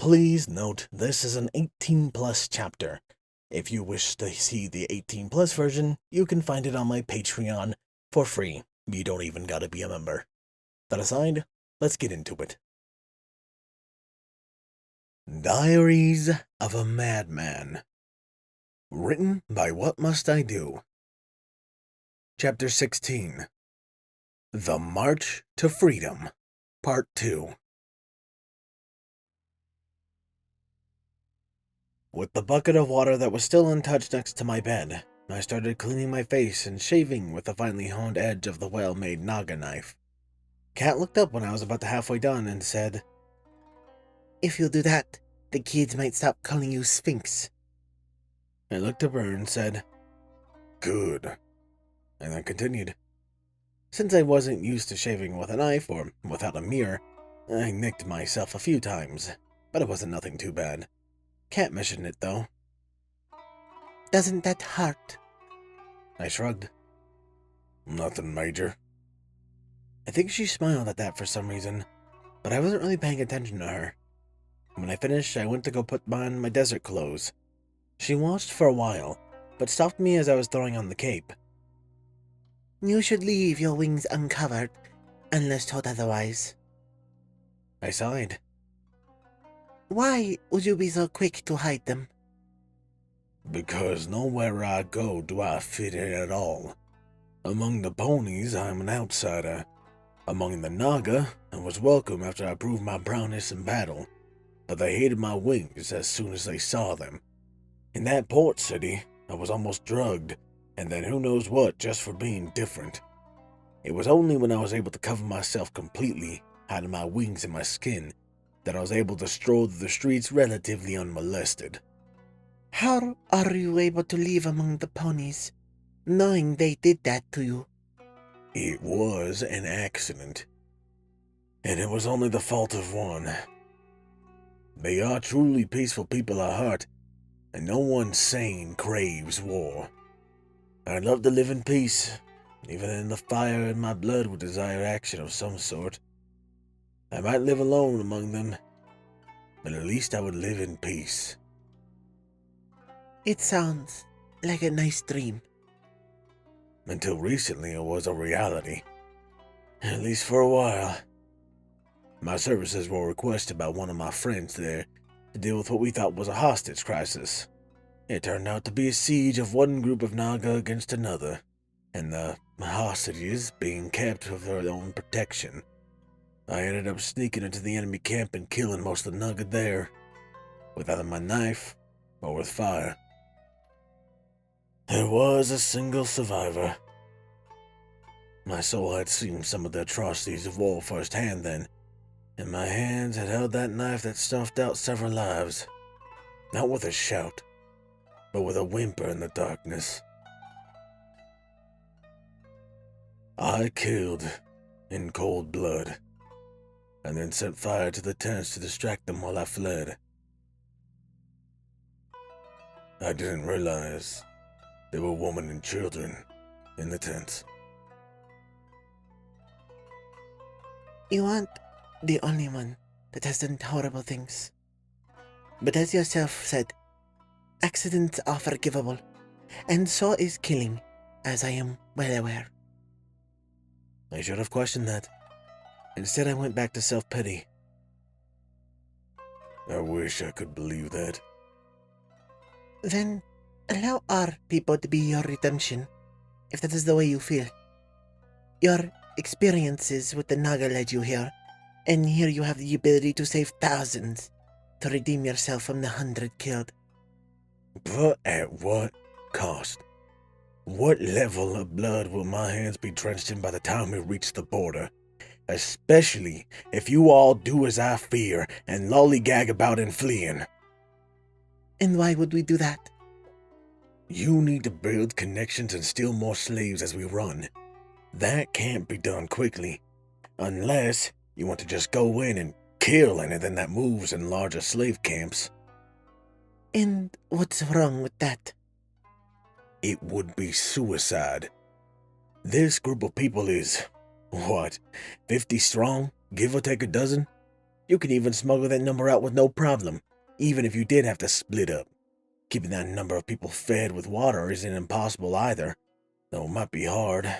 Please note, this is an 18+ chapter. If you wish to see the 18+ version, you can find it on my Patreon for free. You don't even gotta be a member. That aside, let's get into it. Diaries of a Madman. Written by What Must I Do? Chapter 16. The March to Freedom, Part 2. With the bucket of water that was still untouched next to my bed, I started cleaning my face and shaving with the finely honed edge of the well-made Naga knife. Cat looked up when I was about halfway done and said, "If you do that, the kids might stop calling you Sphinx." I looked at her and said, "Good," and then continued. Since I wasn't used to shaving with a knife or without a mirror, I nicked myself a few times, but it wasn't nothing too bad. Cat mentioned it, though. "Doesn't that hurt?" I shrugged. "Nothing major." I think she smiled at that for some reason, but I wasn't really paying attention to her. When I finished, I went to go put on my desert clothes. She watched for a while, but stopped me as I was throwing on the cape. "You should leave your wings uncovered, unless told otherwise." I sighed. "Why would you be so quick to hide them?" "Because nowhere I go do I fit in at all. Among the ponies, I'm an outsider. Among the Naga, I was welcome after I proved my prowess in battle, but they hated my wings as soon as they saw them. In that port city, I was almost drugged, and then who knows what just for being different. It was only when I was able to cover myself completely, hiding my wings and my skin, that I was able to stroll through the streets relatively unmolested." "How are you able to live among the ponies, knowing they did that to you?" It was an accident, and it was only the fault of one. They are truly peaceful people at heart, and no one sane craves war. I'd love to live in peace, even in the fire in my blood would desire action of some sort. I might live alone among them, but at least I would live in peace." "It sounds like a nice dream." Until recently, it was a reality. At least for a while. My services were requested by one of my friends there to deal with what we thought was a hostage crisis. It turned out to be a siege of one group of Naga against another, and the hostages being kept for their own protection. I ended up sneaking into the enemy camp and killing most of the Naga there, with either my knife or with fire. There was a single survivor. My soul had seen some of the atrocities of war firsthand then, and my hands had held that knife that snuffed out several lives, not with a shout, but with a whimper in the darkness. I killed in cold blood, and then set fire to the tents to distract them while I fled. I didn't realize there were women and children in the tents. "You aren't the only one that has done horrible things. But as yourself said, accidents are forgivable, and so is killing, as I am well aware." I should have questioned that. Instead, I went back to self-pity. I wish I could believe that. "Then allow our people to be your redemption, if that is the way you feel. Your experiences with the Naga led you here, and here you have the ability to save thousands to redeem yourself from the 100 killed." But at what cost? What level of blood will my hands be drenched in by the time we reach the border? Especially if you all do as I fear and lollygag about in fleeing. "And why would we do that?" You need to build connections and steal more slaves as we run. That can't be done quickly, unless you want to just go in and kill anything that moves in larger slave camps. "And what's wrong with that?" It would be suicide. This group of people is, 50 strong, give or take a dozen? You can even smuggle that number out with no problem, even if you did have to split up. Keeping that number of people fed with water isn't impossible either, though it might be hard.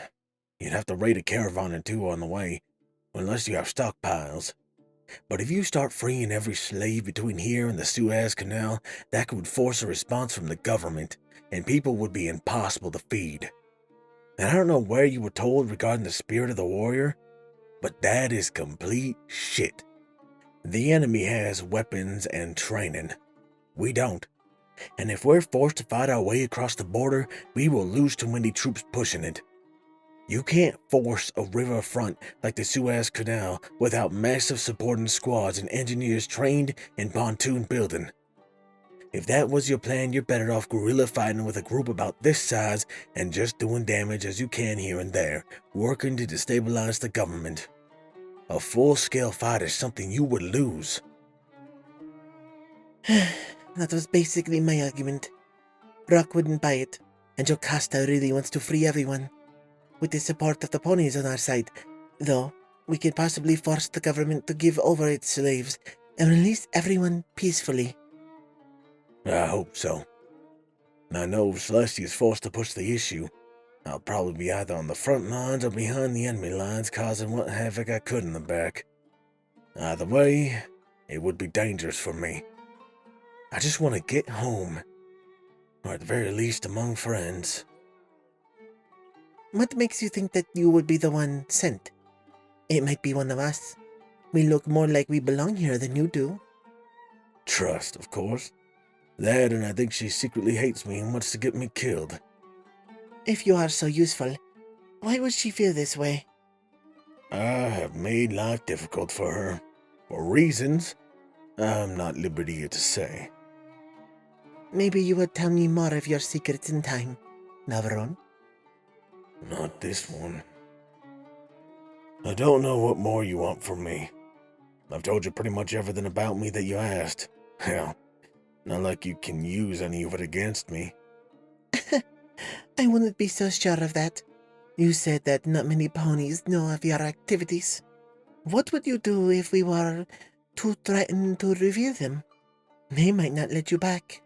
You'd have to raid a caravan or two on the way, unless you have stockpiles. But if you start freeing every slave between here and the Suez Canal, that could force a response from the government, and people would be impossible to feed. And I don't know where you were told regarding the spirit of the warrior, but that is complete shit. The enemy has weapons and training. We don't. And if we're forced to fight our way across the border, we will lose too many troops pushing it. You can't force a river front like the Suez Canal without massive supporting squads and engineers trained in pontoon building. If that was your plan, you're better off guerrilla fighting with a group about this size and just doing damage as you can here and there, working to destabilize the government. A full-scale fight is something you would lose. That was basically my argument. Rock wouldn't buy it, and Jocasta really wants to free everyone. With the support of the ponies on our side, though, we could possibly force the government to give over its slaves and release everyone peacefully. I hope so. I know if Celestia is forced to push the issue, I'll probably be either on the front lines or behind the enemy lines, causing what havoc I could in the back. Either way, it would be dangerous for me. I just want to get home, or at the very least among friends. What makes you think that you would be the one sent? It might be one of us. We look more like we belong here than you do. Trust, of course. That, and I think she secretly hates me and wants to get me killed. If you are so useful, why would she feel this way? I have made life difficult for her. For reasons I'm not at liberty to say. Maybe you would tell me more of your secrets in time, Navron. Not this one. I don't know what more you want from me. I've told you pretty much everything about me that you asked. Hell, not like you can use any of it against me. I wouldn't be so sure of that. You said that not many ponies know of your activities. What would you do if we were to threaten to reveal them? They might not let you back.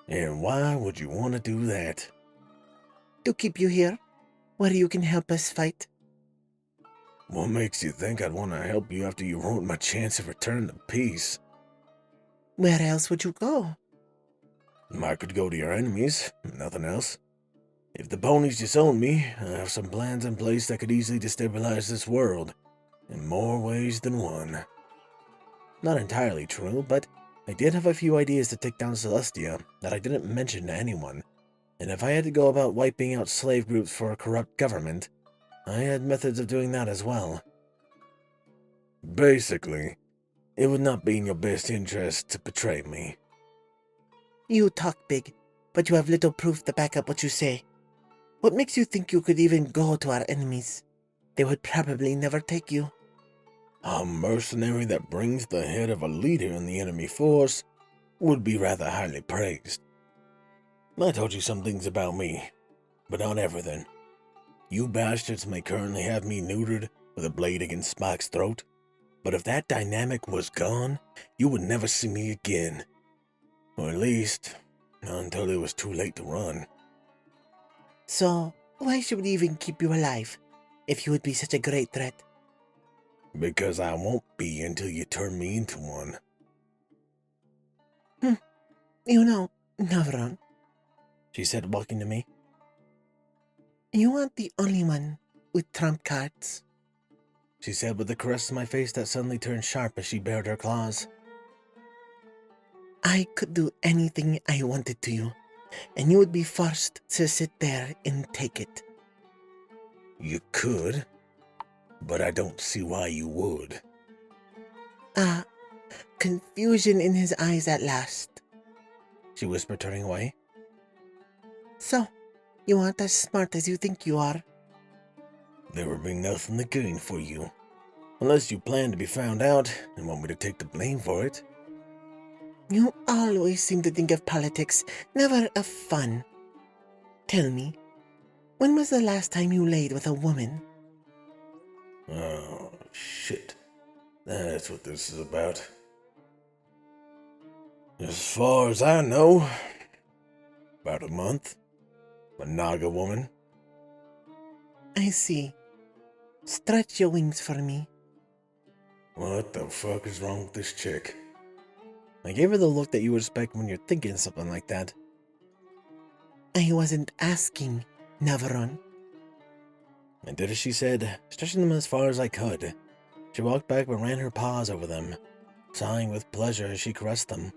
And why would you want to do that? To keep you here, where you can help us fight. What makes you think I'd want to help you after you ruined my chance of return to peace? Where else would you go? I could go to your enemies, nothing else. If the ponies disown me, I have some plans in place that could easily destabilize this world, in more ways than one. Not entirely true, but I did have a few ideas to take down Celestia that I didn't mention to anyone, and if I had to go about wiping out slave groups for a corrupt government, I had methods of doing that as well. Basically, it would not be in your best interest to betray me. You talk big, but you have little proof to back up what you say. What makes you think you could even go to our enemies? They would probably never take you. A mercenary that brings the head of a leader in the enemy force would be rather highly praised. I told you some things about me, but not everything. You bastards may currently have me neutered with a blade against Spike's throat, but if that dynamic was gone, you would never see me again. Or at least, not until it was too late to run. So, why should we even keep you alive, if you would be such a great threat? Because I won't be until you turn me into one. You know, Navron, She said, walking to me. you aren't the only one with trump cards. She said with a caress to my face that suddenly turned sharp as she bared her claws. I could do anything I wanted to you, and you would be forced to sit there and take it. You could, but I don't see why you would. Confusion in his eyes at last. She whispered, turning away. So, you aren't as smart as you think you are. There would be nothing to gain for you, unless you plan to be found out and want me to take the blame for it. You always seem to think of politics, never of fun. Tell me, when was the last time you laid with a woman? Oh, shit. That's what this is about. As far as I know, about a month. A Naga woman. I see. Stretch your wings for me. What the fuck is wrong with this chick? I gave her the look that you would expect when you're thinking something like that. I wasn't asking, Navaron. I did as she said, stretching them as far as I could. She walked back but ran her paws over them, sighing with pleasure as she caressed them.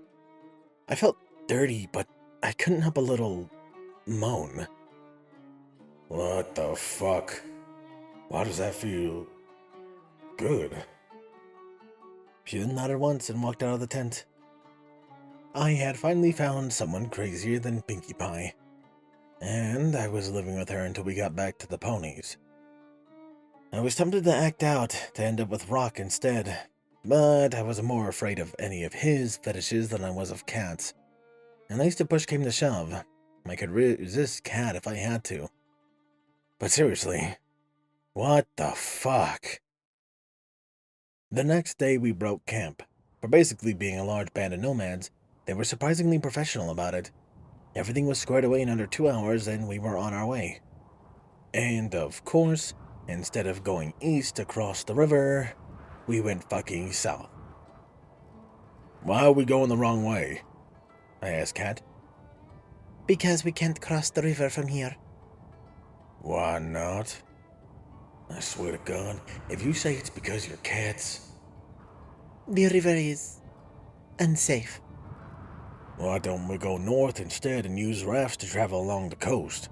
I felt dirty, but I couldn't help a little moan. What the fuck? Why does that feel good? She then nodded once and walked out of the tent. I had finally found someone crazier than Pinkie Pie, and I was living with her until we got back to the ponies. I was tempted to act out to end up with Rock instead, but I was more afraid of any of his fetishes than I was of cats. At least if push came to shove, I could resist Cat if I had to. But seriously, what the fuck? The next day we broke camp. For basically being a large band of nomads, they were surprisingly professional about it. Everything was squared away in under 2 hours and we were on our way. And of course, instead of going east across the river, we went fucking south. Why are we going the wrong way? I asked Cat. Because we can't cross the river from here. Why not? I swear to God, if you say it's because you're cats... The river is unsafe. Why don't we go north instead and use rafts to travel along the coast?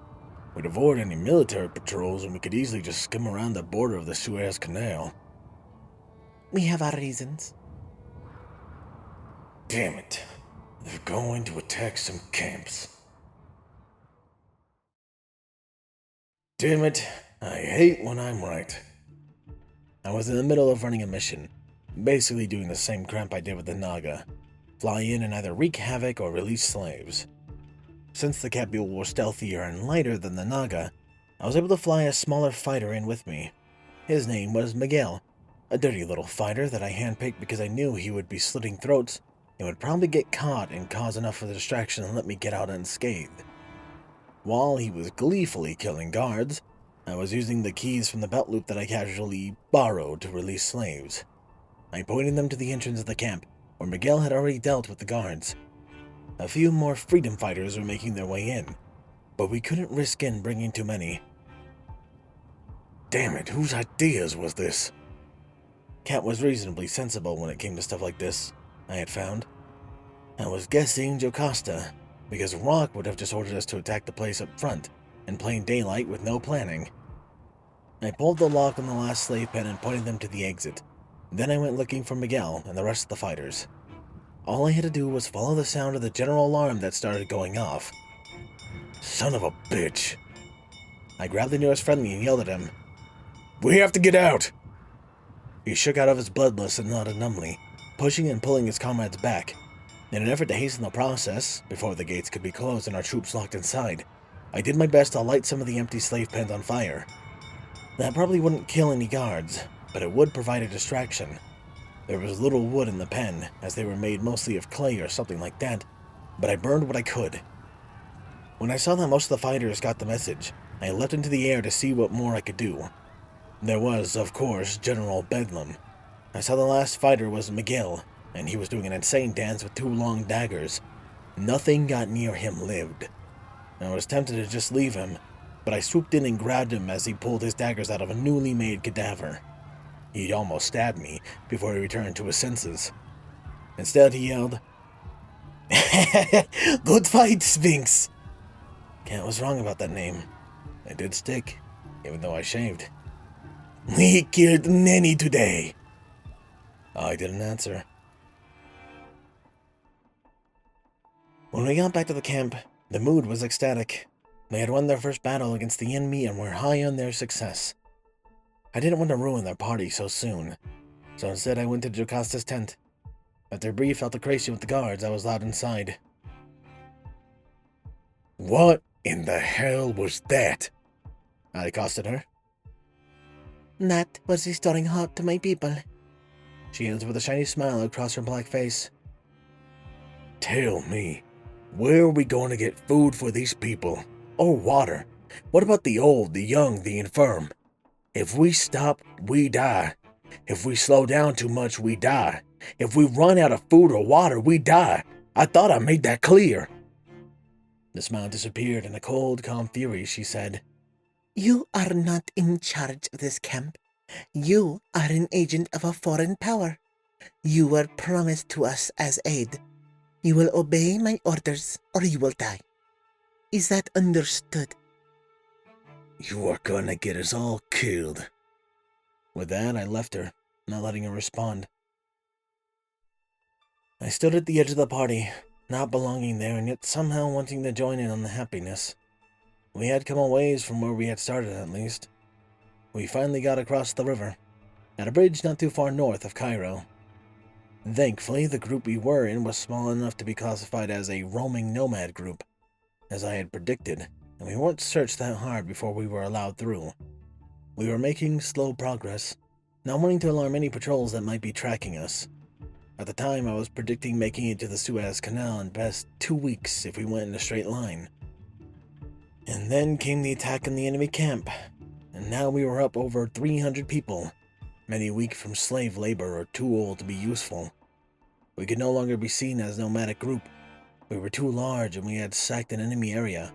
We'd avoid any military patrols and we could easily just skim around the border of the Suez Canal. We have our reasons. Damn it. They're going to attack some camps. Damn it. I hate when I'm right. I was in the middle of running a mission, basically doing the same crap I did with the Naga. Fly in and either wreak havoc or release slaves. Since the Capt were stealthier and lighter than the Naga, I was able to fly a smaller fighter in with me. His name was Miguel, a dirty little fighter that I handpicked because I knew he would be slitting throats and would probably get caught and cause enough of a distraction and let me get out unscathed. While he was gleefully killing guards, I was using the keys from the belt loop that I casually borrowed to release slaves. I pointed them to the entrance of the camp, where Miguel had already dealt with the guards. A few more freedom fighters were making their way in, but we couldn't risk in bringing too many. Damn it, whose ideas was this? Cat was reasonably sensible when it came to stuff like this, I had found. I was guessing Jocasta, because Rock would have just ordered us to attack the place up front, in plain daylight with no planning. I pulled the lock on the last slave pen and pointed them to the exit. Then I went looking for Miguel and the rest of the fighters. All I had to do was follow the sound of the general alarm that started going off. Son of a bitch. I grabbed the nearest friendly and yelled at him. We have to get out! He shook out of his bloodlust and nodded numbly, pushing and pulling his comrades back. In an effort to hasten the process, before the gates could be closed and our troops locked inside, I did my best to light some of the empty slave pens on fire. That probably wouldn't kill any guards, but it would provide a distraction. There was little wood in the pen, as they were made mostly of clay or something like that, but I burned what I could. When I saw that most of the fighters got the message, I leapt into the air to see what more I could do. There was, of course, General Bedlam. I saw the last fighter was Miguel, and he was doing an insane dance with 2 long daggers. Nothing got near him lived. I was tempted to just leave him, but I swooped in and grabbed him as he pulled his daggers out of a newly made cadaver. He'd almost stabbed me before he returned to his senses. Instead, he yelled, "Good fight, Sphinx!" Cat was wrong about that name. It did stick, even though I shaved. "We killed many today." I didn't answer. When we got back to the camp, the mood was ecstatic. They had won their first battle against the enemy and were high on their success. I didn't want to ruin their party so soon, so instead I went to Jocasta's tent. After a brief altercation with the guards, I was allowed inside. What in the hell was that? I accosted her. That was restoring hope to my people. She answered with a shiny smile across her black face. Tell me, where are we going to get food for these people? Or water? What about the old, the young, the infirm? If we stop, we die. If we slow down too much, we die. If we run out of food or water, we die. I thought I made that clear. The smile disappeared in a cold, calm fury. She said, You are not in charge of this camp. You are an agent of a foreign power. You were promised to us as aid. You will obey my orders or you will die. Is that understood? You are gonna get us all killed. With that, I left her, not letting her respond. I stood at the edge of the party, not belonging there and yet somehow wanting to join in on the happiness. We had come a ways from where we had started, at least. We finally got across the river, at a bridge not too far north of Cairo. Thankfully, the group we were in was small enough to be classified as a roaming nomad group, as I had predicted, and we weren't searched that hard before we were allowed through. We were making slow progress, not wanting to alarm any patrols that might be tracking us. At the time, I was predicting making it to the Suez Canal in best 2 weeks if we went in a straight line. And then came the attack on the enemy camp, and now we were up over 300 people, many weak from slave labor or too old to be useful. We could no longer be seen as a nomadic group. We were too large and we had sacked an enemy area.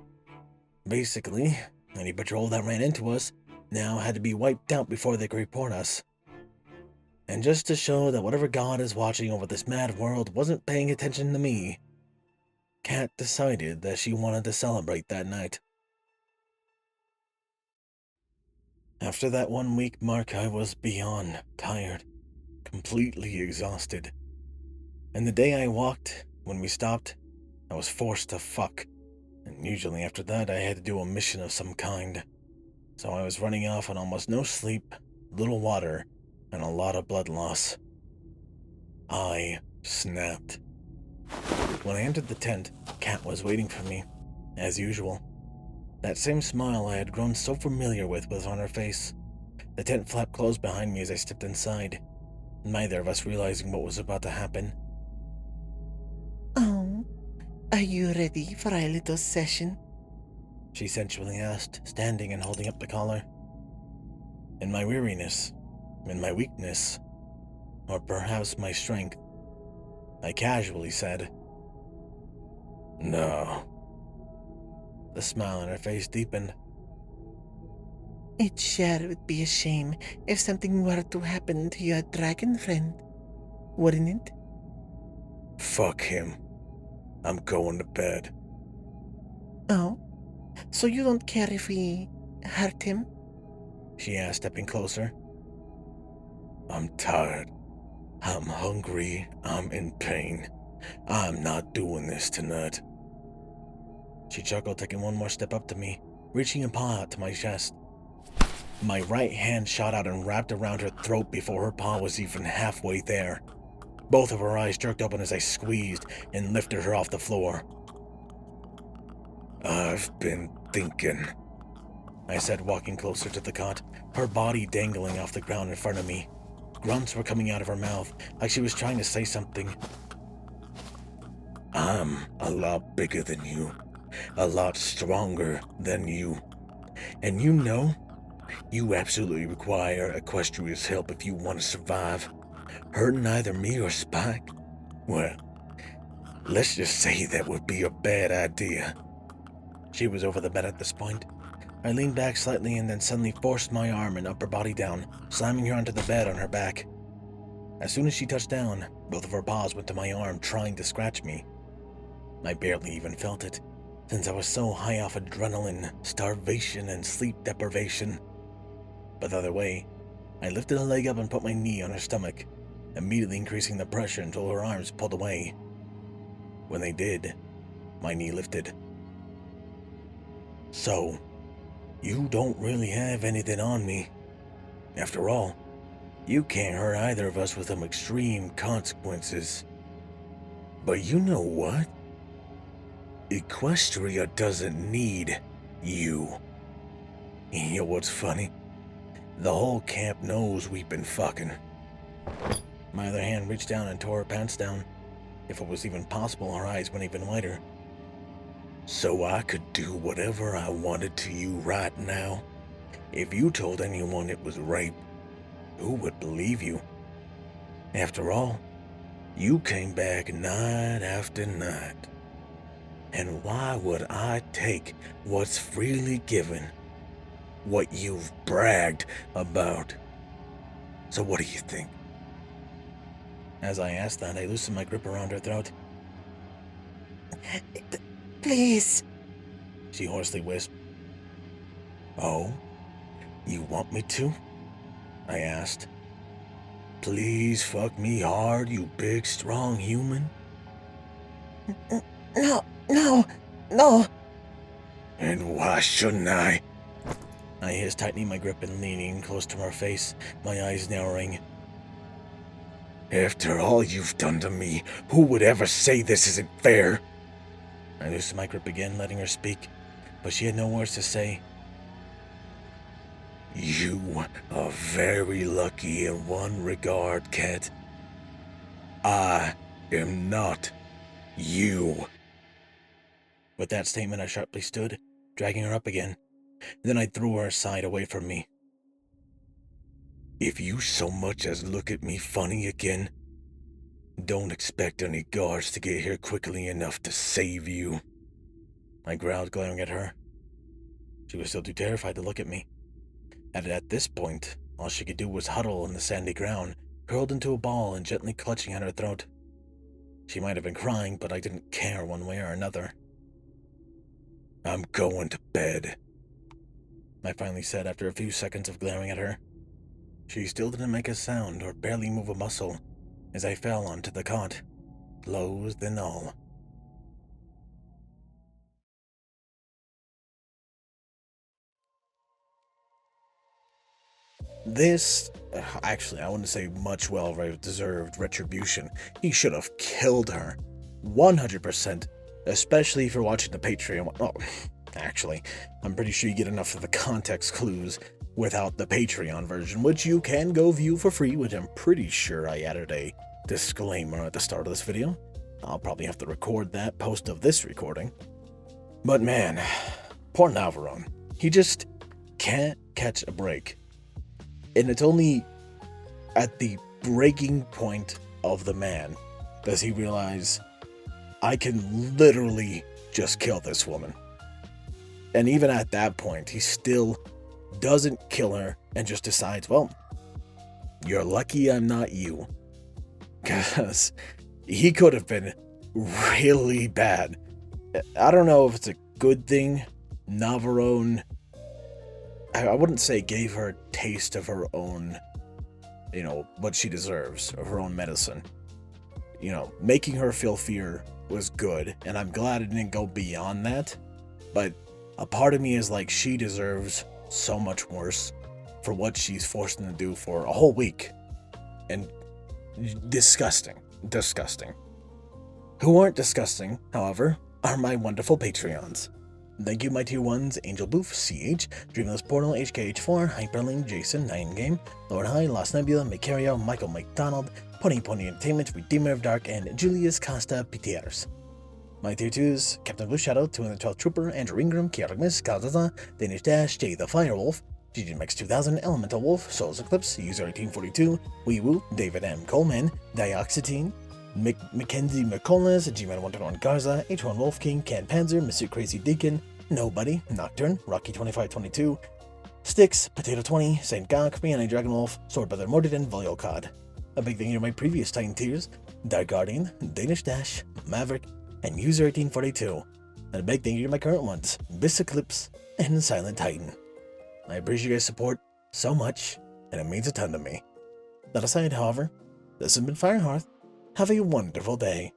Basically, any patrol that ran into us now had to be wiped out before they could report us. And just to show that whatever God is watching over this mad world wasn't paying attention to me, Capt decided that she wanted to celebrate that night. After that 1 week mark, I was beyond tired, completely exhausted. And the day I walked, when we stopped, I was forced to fuck, and usually after that I had to do a mission of some kind. So I was running off on almost no sleep, little water, and a lot of blood loss. I snapped. When I entered the tent, Capt was waiting for me, as usual. That same smile I had grown so familiar with was on her face. The tent flap closed behind me as I stepped inside, neither of us realizing what was about to happen. Oh, are you ready for a little session? She sensually asked, standing and holding up the collar. In my weariness, in my weakness, or perhaps my strength, I casually said, No. The smile on her face deepened. It sure would be a shame if something were to happen to your dragon friend, wouldn't it? Fuck him. I'm going to bed. Oh, so you don't care if we hurt him? She asked, stepping closer. I'm tired. I'm hungry. I'm in pain. I'm not doing this tonight. She chuckled, taking one more step up to me, reaching a paw out to my chest. My right hand shot out and wrapped around her throat before her paw was even halfway there. Both of her eyes jerked open as I squeezed and lifted her off the floor. I've been thinking, I said, walking closer to the cot, her body dangling off the ground in front of me. Grunts were coming out of her mouth, like she was trying to say something. I'm a lot bigger than you, a lot stronger than you. And you know, you absolutely require Equestria's help if you want to survive. Hurting either me or Spike? Well, let's just say that would be a bad idea. She was over the bed at this point. I leaned back slightly and then suddenly forced my arm and upper body down, slamming her onto the bed on her back. As soon as she touched down, both of her paws went to my arm, trying to scratch me. I barely even felt it, since I was so high off adrenaline, starvation, and sleep deprivation. But the other way, I lifted a leg up and put my knee on her stomach, immediately increasing the pressure until her arms pulled away. When they did, my knee lifted. So, you don't really have anything on me. After all, you can't hurt either of us with some extreme consequences. But you know what? Equestria doesn't need you. You know what's funny? The whole camp knows we've been fucking. My other hand reached down and tore her pants down. If it was even possible, her eyes went even wider. So I could do whatever I wanted to you right now? If you told anyone it was rape, who would believe you? After all, you came back night after night. And why would I take what's freely given? What you've bragged about? So what do you think? As I asked that, I loosened my grip around her throat. Please, She hoarsely whispered. Oh? You want me to? I asked. Please fuck me hard, you big, strong human. no. And why shouldn't I? I hissed, tightening my grip and leaning close to her face, my eyes narrowing. After all you've done to me, who would ever say this isn't fair? I loosened my grip again, letting her speak, but she had no words to say. You are very lucky in one regard, Capt. I am not you. With that statement, I sharply stood, dragging her up again. Then I threw her aside, away from me. If you so much as look at me funny again, don't expect any guards to get here quickly enough to save you. I growled, glaring at her. She was still too terrified to look at me. And at this point, all she could do was huddle in the sandy ground, curled into a ball and gently clutching at her throat. She might have been crying, but I didn't care one way or another. I'm going to bed, I finally said after a few seconds of glaring at her. She still didn't make a sound or barely move a muscle as I fell onto the cot, clothes and all. This, actually, I wouldn't say much well-deserved retribution. He should have killed her. 100%. Especially if you're watching the Patreon. Oh, actually, I'm pretty sure you get enough of the context clues without the Patreon version, which you can go view for free, which I'm pretty sure I added a disclaimer at the start of this video. I'll probably have to record that post of this recording. But man, poor Navarone. He just can't catch a break. And it's only at the breaking point of the man does he realize, I can literally just kill this woman. And even at that point, he still doesn't kill her and just decides, well, you're lucky I'm not you. Because he could have been really bad. I don't know if it's a good thing Navarone, I wouldn't say gave her a taste of her own, what she deserves, of her own medicine. Making her feel fear was good, and I'm glad it didn't go beyond that. But a part of me is like, she deserves so much worse for what she's forced him to do for a whole week. And disgusting. Who aren't disgusting, however, are my wonderful Patreons. Thank you, my tier 1s, Angel Boof, CH, Dreamless Portal, HKH4, Hyperlink, Jason, 9Game, Lord High, Lost Nebula, Macario, Michael McDonald, Pony Entertainment, Redeemer of Dark, and Julius Costa PTRs. My tier 2s, Captain Blue Shadow, 212 Trooper, Andrew Ingram, Chaotic Mist, Kazaza, Danish Dash, Jay the Firewolf, GGMX 2000, Elemental Wolf, Solus Eclipse, User 1842, Weewoo, David M. Coleman, Dioxetine, Mackenzie McCollins, G-Man121 Garza, H1 Wolf King, Can Panzer, Mr. Crazy Deacon, Nobody, Nocturne, Rocky2522, Styx, Potato20, Saint Gok, Rihanna Dragonwolf, Swordbrother Mordiden, Volcod. A big thank you to my previous Titan tiers, Dark Guardian, Danish Dash, Maverick, and User 1842. And a big thank you to my current ones, Biss Eclipse and Silent Titan. I appreciate your guys' support so much, and it means a ton to me. That aside, however, this has been Firehearth. Have a wonderful day.